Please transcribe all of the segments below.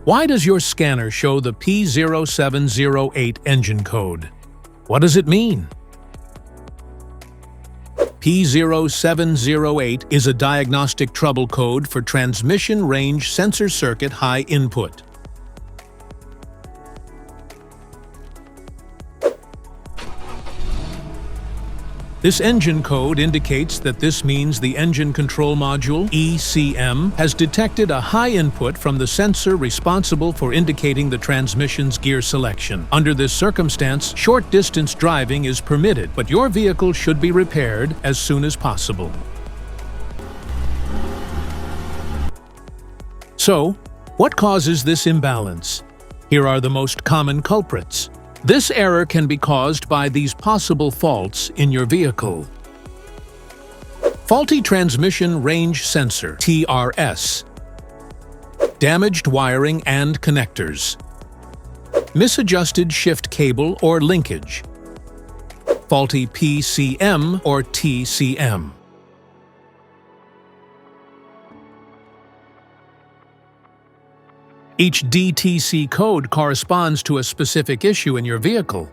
Why does your scanner show the P0708 engine code? What does it mean? P0708 is a diagnostic trouble code for transmission range sensor circuit high input. This engine code indicates that this means the engine control module, ECM, has detected a high input from the sensor responsible for indicating the transmission's gear selection. Under this circumstance, short-distance driving is permitted, but your vehicle should be repaired as soon as possible. So, what causes this imbalance? Here are the most common culprits. This error can be caused by these possible faults in your vehicle. Faulty transmission range sensor, TRS. Damaged wiring and connectors. Misadjusted shift cable or linkage. Faulty PCM or TCM. Each DTC code corresponds to a specific issue in your vehicle.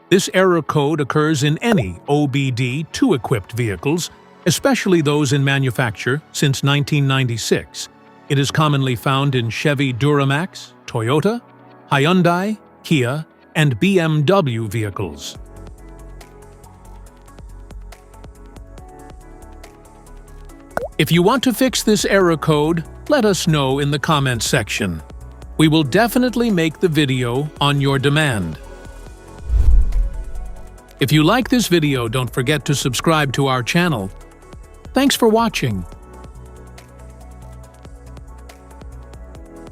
This error code occurs in any OBD2 equipped vehicles, especially those in manufacture since 1996. It is commonly found in Chevy Duramax, Toyota, Hyundai, Kia, and BMW vehicles. If you want to fix this error code, let us know in the comments section. We will definitely make the video on your demand. If you like this video, don't forget to subscribe to our channel. Thanks for watching.